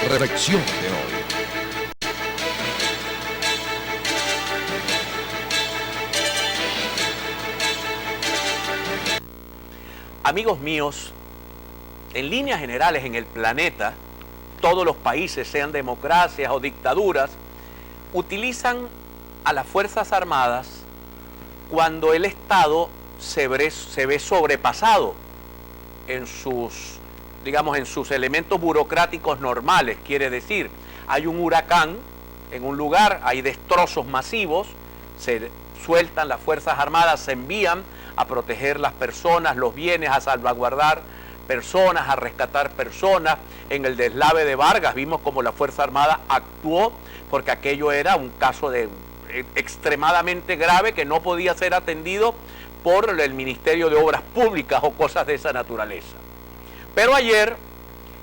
Reflexión de hoy. Amigos míos, en líneas generales en el planeta, todos los países, sean democracias o dictaduras, utilizan a las Fuerzas Armadas cuando el Estado se ve sobrepasado en sus, digamos, en sus elementos burocráticos normales. Quiere decir, hay un huracán en un lugar, hay destrozos masivos, se sueltan las Fuerzas Armadas, se envían a proteger las personas, los bienes, a salvaguardar personas, a rescatar personas. En el deslave de Vargas vimos cómo la Fuerza Armada actuó, porque aquello era un caso extremadamente grave que no podía ser atendido por el Ministerio de Obras Públicas o cosas de esa naturaleza. Pero ayer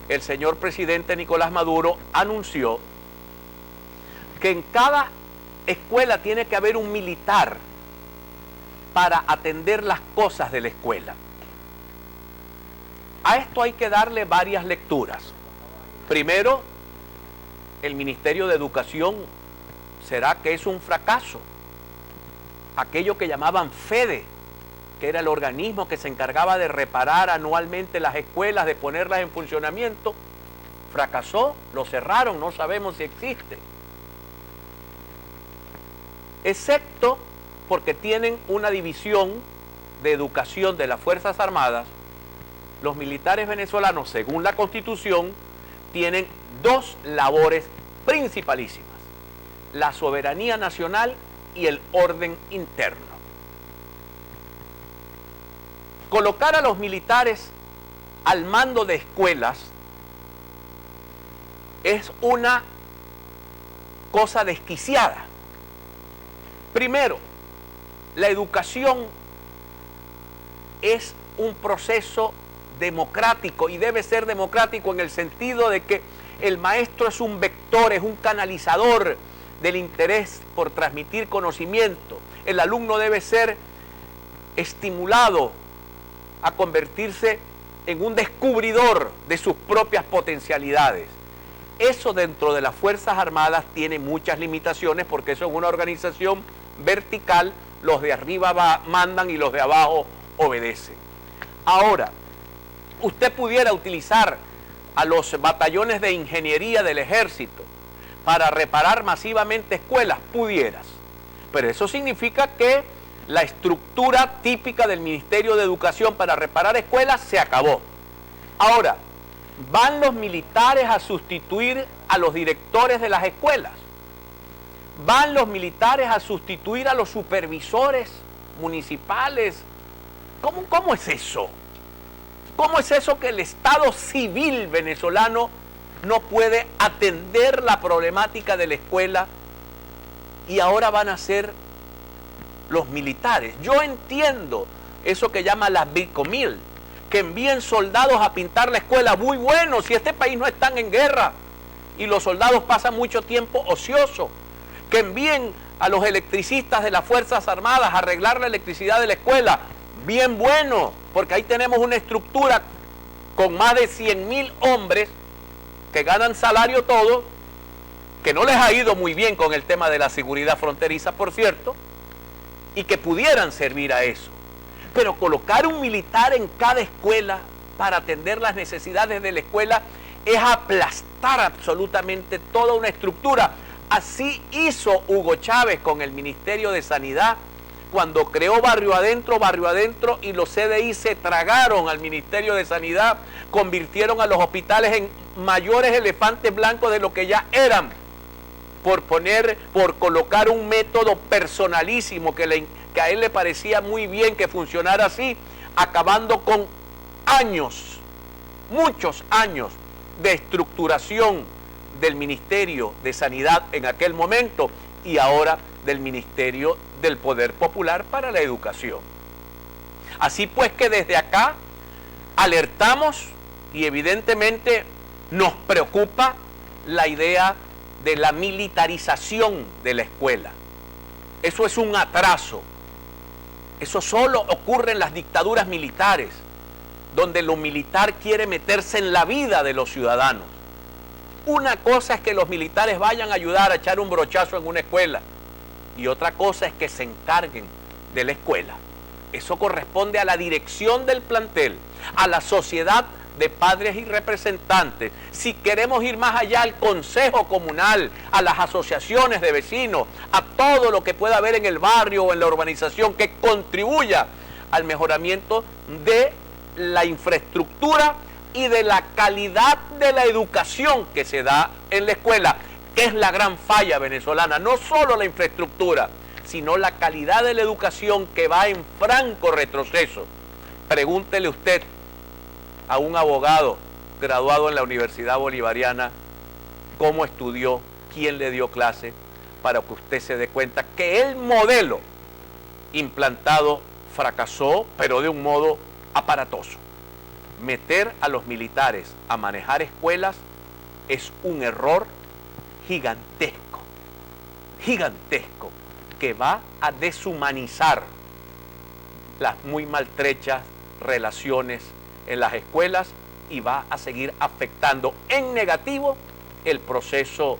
el señor presidente Nicolás Maduro anunció que en cada escuela tiene que haber un militar para atender las cosas de la escuela. A esto hay que darle varias lecturas. Primero, el Ministerio de Educación, ¿será que es un fracaso? Aquello que llamaban FEDE, que era el organismo que se encargaba de reparar anualmente las escuelas, de ponerlas en funcionamiento, fracasó, lo cerraron, no sabemos si existe. Excepto porque tienen una división de educación de las Fuerzas Armadas. Los militares venezolanos, según la Constitución, tienen dos labores principalísimas: la soberanía nacional y el orden interno. Colocar a los militares al mando de escuelas es una cosa desquiciada. Primero, la educación es un proceso democrático y debe ser democrático en el sentido de que el maestro es un vector, es un canalizador del interés por transmitir conocimiento. El alumno debe ser estimulado a convertirse en un descubridor de sus propias potencialidades. Eso dentro de las Fuerzas Armadas tiene muchas limitaciones porque eso es una organización vertical, los de arriba mandan y los de abajo obedecen. Ahora, usted pudiera utilizar a los batallones de ingeniería del ejército para reparar masivamente escuelas, pudieras. Pero eso significa que la estructura típica del Ministerio de Educación para reparar escuelas se acabó. Ahora, ¿van los militares a sustituir a los directores de las escuelas? ¿Van los militares a sustituir a los supervisores municipales? ¿Cómo es eso? ¿Cómo es eso que el Estado civil venezolano no puede atender la problemática de la escuela y ahora van a ser los militares? Yo entiendo eso que llama la Bicomil, que envíen soldados a pintar la escuela. Muy bueno, si este país no está en guerra y los soldados pasan mucho tiempo ocioso. Que envíen a los electricistas de las Fuerzas Armadas a arreglar la electricidad de la escuela. Bien bueno, porque ahí tenemos una estructura con más de 100.000 hombres que ganan salario todo, que no les ha ido muy bien con el tema de la seguridad fronteriza, por cierto, y que pudieran servir a eso. Pero colocar un militar en cada escuela para atender las necesidades de la escuela es aplastar absolutamente toda una estructura. Así hizo Hugo Chávez con el Ministerio de Sanidad, cuando creó Barrio Adentro, y los CDI se tragaron al Ministerio de Sanidad, convirtieron a los hospitales en mayores elefantes blancos de lo que ya eran, por colocar un método personalísimo que a él le parecía muy bien que funcionara así, acabando con años, muchos años de estructuración del Ministerio de Sanidad en aquel momento y ahora del Ministerio del Poder Popular para la Educación. Así pues que desde acá alertamos y evidentemente nos preocupa la idea de la militarización de la escuela. Eso es un atraso. Eso solo ocurre en las dictaduras militares, donde lo militar quiere meterse en la vida de los ciudadanos. Una cosa es que los militares vayan a ayudar a echar un brochazo en una escuela y otra cosa es que se encarguen de la escuela. Eso corresponde a la dirección del plantel, a la sociedad de padres y representantes. Si queremos ir más allá, al consejo comunal, a las asociaciones de vecinos, a todo lo que pueda haber en el barrio o en la urbanización que contribuya al mejoramiento de la infraestructura y de la calidad de la educación que se da en la escuela, que es la gran falla venezolana. No solo la infraestructura, sino la calidad de la educación, que va en franco retroceso. Pregúntele usted a un abogado graduado en la Universidad Bolivariana cómo estudió, quién le dio clase, para que usted se dé cuenta que el modelo implantado fracasó, pero de un modo aparatoso. Meter a los militares a manejar escuelas es un error gigantesco, gigantesco, que va a deshumanizar las muy maltrechas relaciones en las escuelas y va a seguir afectando en negativo el proceso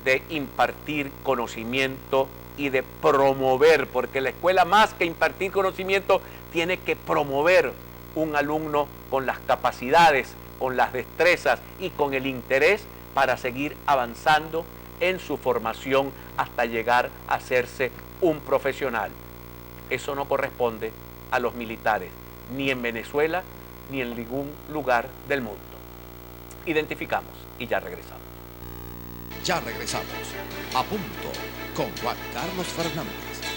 de impartir conocimiento y de promover, porque la escuela, más que impartir conocimiento, tiene que promover un alumno con las capacidades, con las destrezas y con el interés para seguir avanzando en su formación hasta llegar a hacerse un profesional. Eso no corresponde a los militares, ni en Venezuela, ni en ningún lugar del mundo. Identificamos y ya regresamos. Ya regresamos. A punto con Juan Carlos Fernández.